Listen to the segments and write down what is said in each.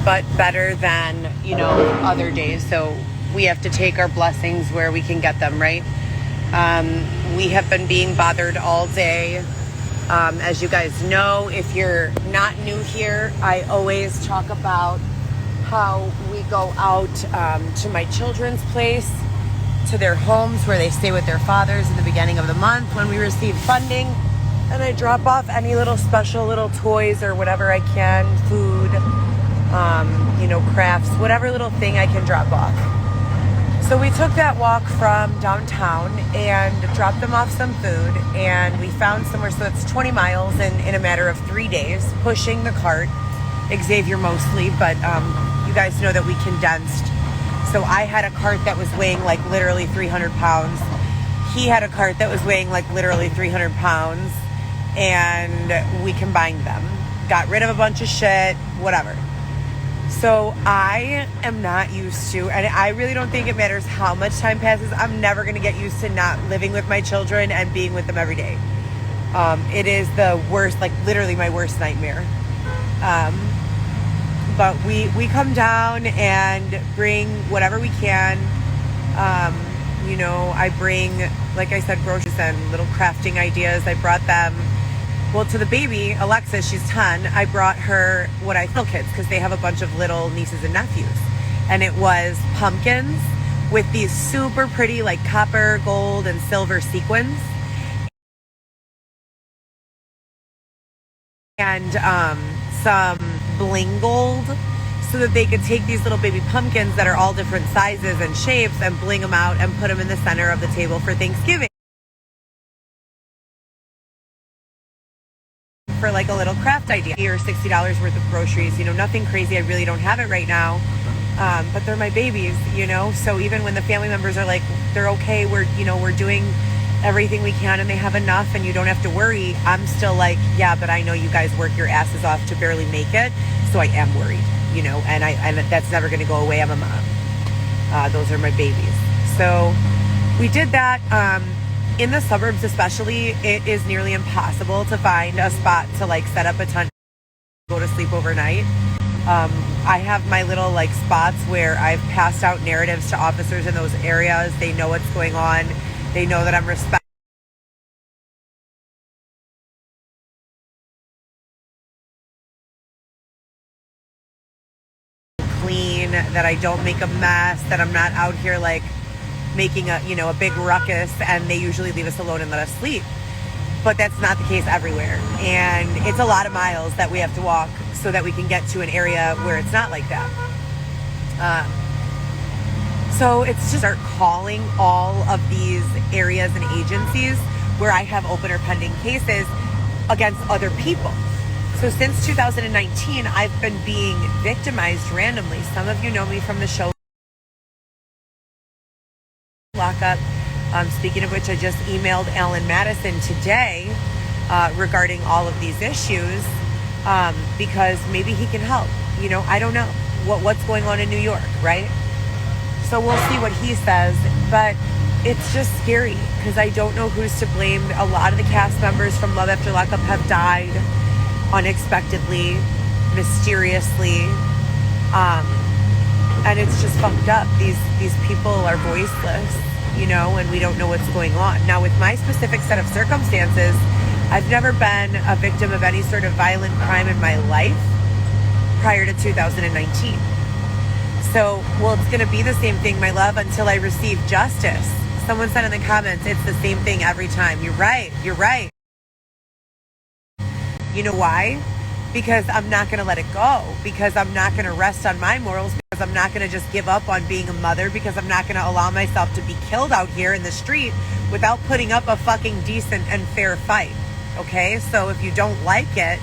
but better than, other days. So we have to take our blessings where we can get them, right? We have been being bothered all day. As you guys know, if you're not new here, I always talk about how we go out to my children's place, to their homes where they stay with their fathers in the beginning of the month when we receive funding, and I drop off any little special little toys or whatever I can, food, crafts, whatever little thing I can drop off. So we took that walk from downtown and dropped them off some food, and we found somewhere, so it's 20 miles in a matter of 3 days, pushing the cart, Xavier mostly, but you guys know that we condensed. So I had a cart that was weighing like literally 300 pounds. He had a cart that was weighing like literally 300 pounds, and we combined them. Got rid of a bunch of shit, whatever. So I am not used to, and I really don't think it matters how much time passes, I'm never going to get used to not living with my children and being with them every day. It is the worst, like literally my worst nightmare. But we come down and bring whatever we can. I bring, like I said, groceries and little crafting ideas. I brought them. Well, to the baby, Alexis, she's 10, I brought her what I little kids, because they have a bunch of little nieces and nephews. And it was pumpkins with these super pretty, like copper, gold, and silver sequins. And some bling gold, so that they could take these little baby pumpkins that are all different sizes and shapes and bling them out and put them in the center of the table for Thanksgiving. For like a little craft idea, or $60 worth of groceries, nothing crazy. I really don't have it right now, but they're my babies, so even when the family members are like, they're okay, we're doing everything we can and they have enough and you don't have to worry, I'm still like, yeah, but I know you guys work your asses off to barely make it, so I am worried, and that's never going to go away. I'm a mom. Those are my babies. So we did that. In the suburbs especially, it is nearly impossible to find a spot to like set up a tent, go to sleep overnight. I have my little like spots where I've passed out narratives to officers in those areas. They know what's going on. They know that I'm respectful. Clean, that I don't make a mess, that I'm not out here like making a big ruckus, and they usually leave us alone and let us sleep. But that's not the case everywhere, and it's a lot of miles that we have to walk so that we can get to an area where it's not like that. So it's just start calling all of these areas and agencies where I have open or pending cases against other people. So since 2019, I've been being victimized randomly. Some of you know me from the show Lockup. Speaking of which, I just emailed Alan Madison today regarding all of these issues, because maybe he can help. I don't know what's going on in New York, right? So we'll see what he says, but it's just scary because I don't know who's to blame. A lot of the cast members from Love After Lockup have died unexpectedly, mysteriously, and it's just fucked up. These people are voiceless, and we don't know what's going on. Now, with my specific set of circumstances, I've never been a victim of any sort of violent crime in my life prior to 2019. So, it's going to be the same thing, my love, until I receive justice. Someone said in the comments, it's the same thing every time. You're right. You know why? Because I'm not going to let it go. Because I'm not going to rest on my morals. Because I'm not going to just give up on being a mother. Because I'm not going to allow myself to be killed out here in the street without putting up a fucking decent and fair fight. Okay? So if you don't like it,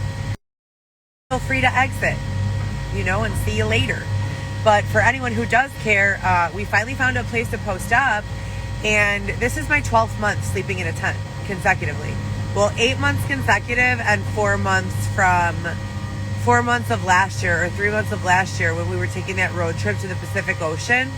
feel free to exit, and see you later. But for anyone who does care, we finally found a place to post up. And this is my 12th month sleeping in a tent consecutively. 8 months consecutive and 4 months from 4 months of last year, or 3 months of last year, when we were taking that road trip to the Pacific Ocean.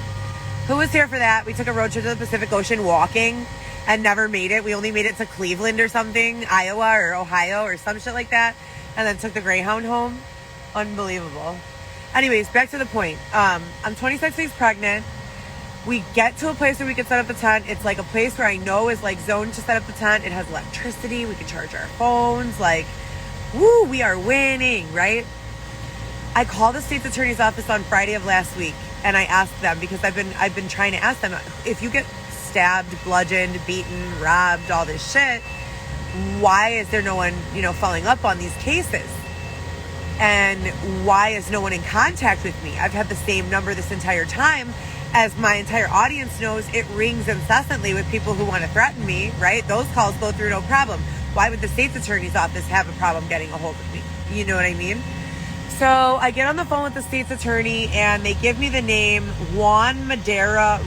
Who was here for that? We took a road trip to the Pacific Ocean walking and never made it. We only made it to Cleveland or something, Iowa or Ohio or some shit like that, and then took the Greyhound home. Unbelievable. Anyways, back to the point. I'm 26 weeks pregnant. We get to a place where we can set up the tent. It's like a place where I know is like zoned to set up the tent. It has electricity. We can charge our phones. Like, woo, we are winning, right? I called the state's attorney's office on Friday of last week, and I asked them, because I've been trying to ask them, if you get stabbed, bludgeoned, beaten, robbed, all this shit, why is there no one, following up on these cases? And why is no one in contact with me? I've had the same number this entire time. As my entire audience knows, it rings incessantly with people who want to threaten me, right? Those calls go through no problem. Why would the state's attorney's office have a problem getting a hold of me? You know what I mean? So I get on the phone with the state's attorney, and they give me the name Juan Madera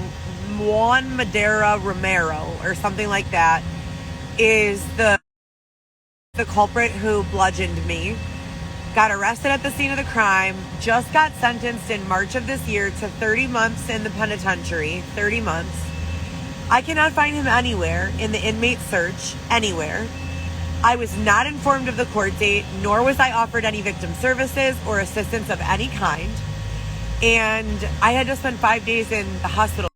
Romero, or something like that, is the culprit who bludgeoned me. Got arrested at the scene of the crime, just got sentenced in March of this year to 30 months in the penitentiary, 30 months. I cannot find him anywhere in the inmate search, anywhere. I was not informed of the court date, nor was I offered any victim services or assistance of any kind. And I had to spend 5 days in the hospital.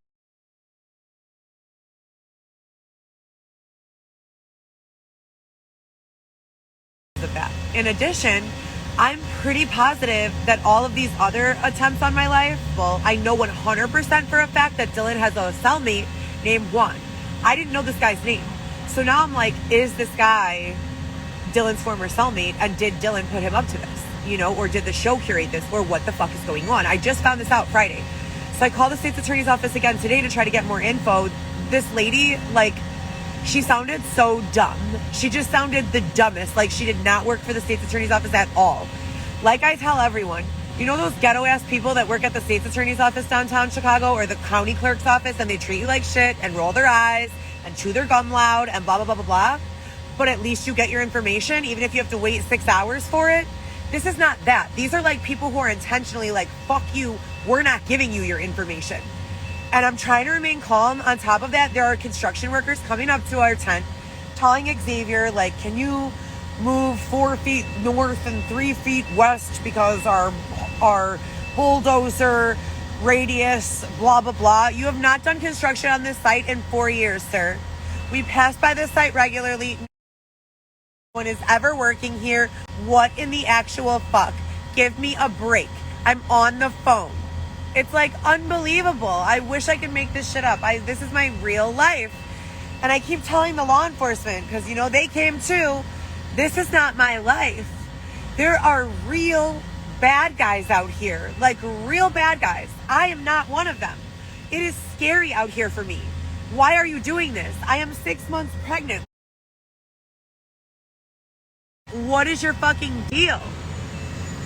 Of that. In addition, I'm pretty positive that all of these other attempts on my life, well, I know 100% for a fact that Dylan has a cellmate named Juan. I didn't know this guy's name. So now I'm like, is this guy Dylan's former cellmate, and did Dylan put him up to this? Or did the show curate this, or what the fuck is going on? I just found this out Friday. So I called the state's attorney's office again today to try to get more info. This lady, she sounded so dumb. She just sounded the dumbest. She did not work for the state's attorney's office at all. Like I tell everyone, those ghetto ass people that work at the state's attorney's office downtown Chicago, or the county clerk's office, and they treat you like shit and roll their eyes and chew their gum loud and blah, blah, blah, blah, blah. But at least you get your information, even if you have to wait 6 hours for it. This is not that. These are people who are intentionally fuck you, we're not giving you your information. And I'm trying to remain calm. On top of that, there are construction workers coming up to our tent, telling Xavier, can you move 4 feet north and 3 feet west because our bulldozer radius, blah, blah, blah. You have not done construction on this site in 4 years, sir. We pass by this site regularly. No one is ever working here. What in the actual fuck? Give me a break. I'm on the phone. It's unbelievable. I wish I could make this shit up. This is my real life. And I keep telling the law enforcement, because, they came too. This is not my life. There are real bad guys out here. Real bad guys. I am not one of them. It is scary out here for me. Why are you doing this? I am 6 months pregnant. What is your fucking deal?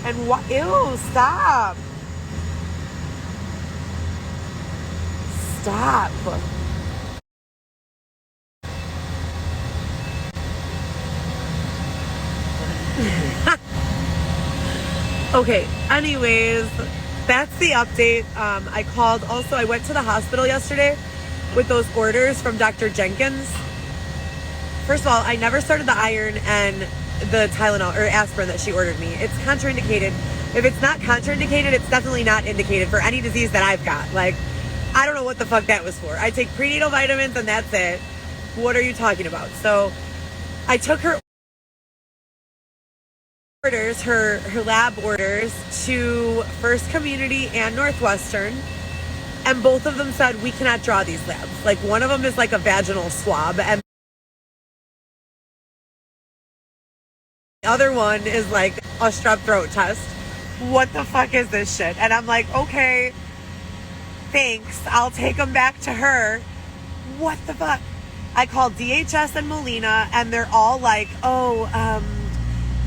And what? Ew, stop. Stop. Okay, anyways, that's the update. I went to the hospital yesterday with those orders from Dr. Jenkins. First of all, I never started the iron and the Tylenol or aspirin that she ordered me. It's contraindicated. If it's not contraindicated, it's definitely not indicated for any disease that I've got. I don't know what the fuck that was for. I take prenatal vitamins and that's it. What are you talking about? So I took her orders, her lab orders, to First Community and Northwestern, and both of them said we cannot draw these labs. One of them is a vaginal swab, and the other one is a strep throat test. What the fuck is this shit? And I'm okay, thanks, I'll take them back to her. What the fuck? I called DHS and Molina, and they're all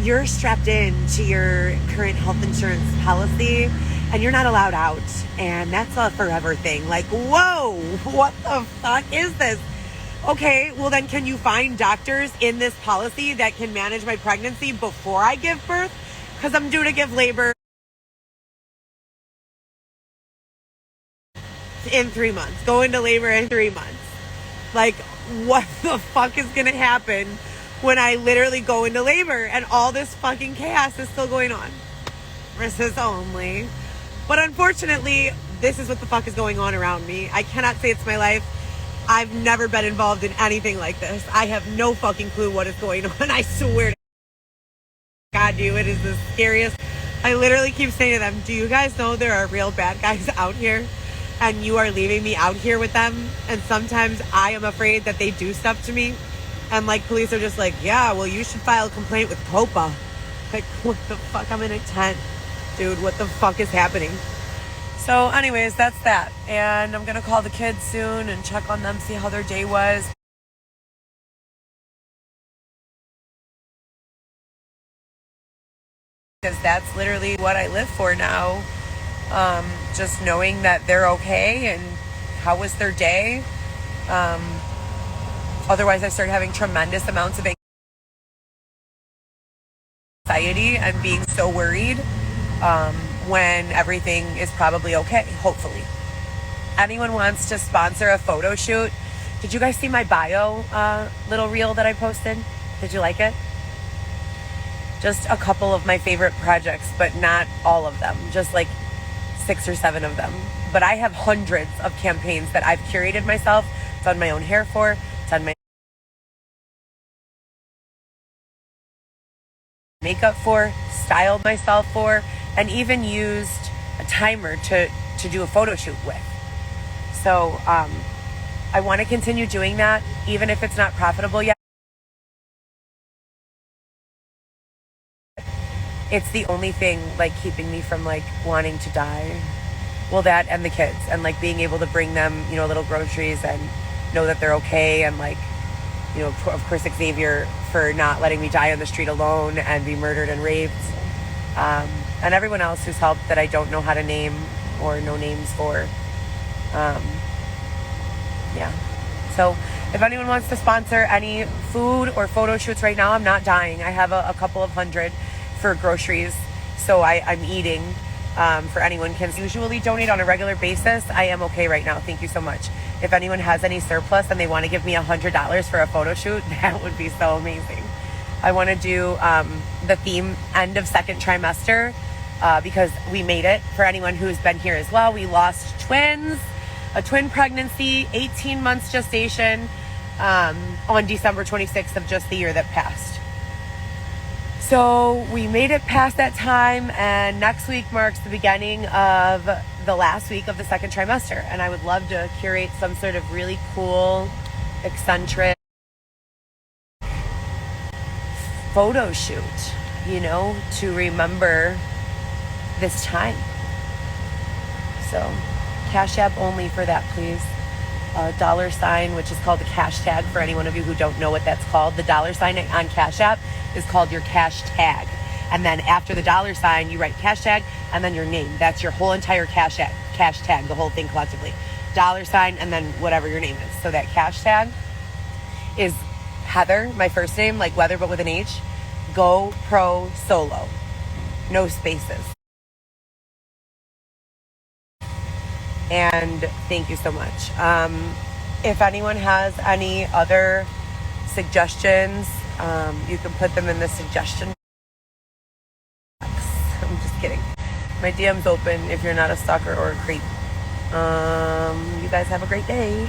you're strapped in to your current health insurance policy and you're not allowed out, and that's a forever thing. Whoa, what the fuck is this? Okay, well then can you find doctors in this policy that can manage my pregnancy before I give birth? Because I'm due to give labor in 3 months, go into labor in 3 months. What the fuck is gonna happen when I literally go into labor and all this fucking chaos is still going on? mattresses only. But unfortunately, this is what the fuck is going on around me. I cannot say it's my life. I've never been involved in anything like this. I have no fucking clue what is going on. I swear to God, dude, it is the scariest. I literally keep saying to them, do you guys know there are real bad guys out here? And you are leaving me out here with them? And sometimes I am afraid that they do stuff to me. And like police are just like, yeah, well, you should file a complaint with COPA. Like, what the fuck? I'm in a tent. Dude, what the fuck is happening? So anyways, that's that. And I'm going to call the kids soon and check on them, see how their day was. Because that's literally what I live for now. Just knowing that they're okay and how was their day. Otherwise, I started having tremendous amounts of anxiety and being so worried when everything is probably okay, hopefully. Anyone wants to sponsor a photo shoot? Did you guys see my bio little reel that I posted? Did you like it? Just a couple of my favorite projects, but not all of them. Just like 6 or 7 of them. But I have hundreds of campaigns that I've curated myself, done my own hair for, done my makeup for, styled myself for, and even used a timer to do a photo shoot with. So I want to continue doing that, even if it's not profitable yet. It's the only thing like keeping me from like wanting to die. Well, that and the kids, and like being able to bring them, you know, little groceries and know that they're okay, and like, you know, of course, Xavier for not letting me die on the street alone and be murdered and raped, and everyone else who's helped that I don't know how to name or know names for. Yeah. So if anyone wants to sponsor any food or photo shoots right now, I'm not dying. I have a couple of hundred for groceries, so I'm eating. For anyone can usually donate on a regular basis. I am okay right now. Thank you so much. If anyone has any surplus and they want to give me $100 for a photo shoot, that would be so amazing. I want to do the theme end of second trimester because we made it. For anyone who's been here as well, we lost twins, a twin pregnancy, 18 months gestation on December 26th of just the year that passed. So we made it past that time, and next week marks the beginning of the last week of the second trimester. And I would love to curate some sort of really cool, eccentric photo shoot, you know, to remember this time. So Cash App only for that, please. $, which is called the cash tag for any one of you who don't know what that's called. The $sign on Cash App is called your cash tag. And then after the $sign, you write cash tag and then your name. That's your whole entire cash tag, the whole thing collectively. $sign and then whatever your name is. So that cash tag is Heather, my first name, like weather but with an H. Go Pro Solo. No spaces. And thank you so much. If anyone has any other suggestions, you can put them in the suggestion box. I'm just kidding. My DM's open if you're not a stalker or a creep. You guys have a great day.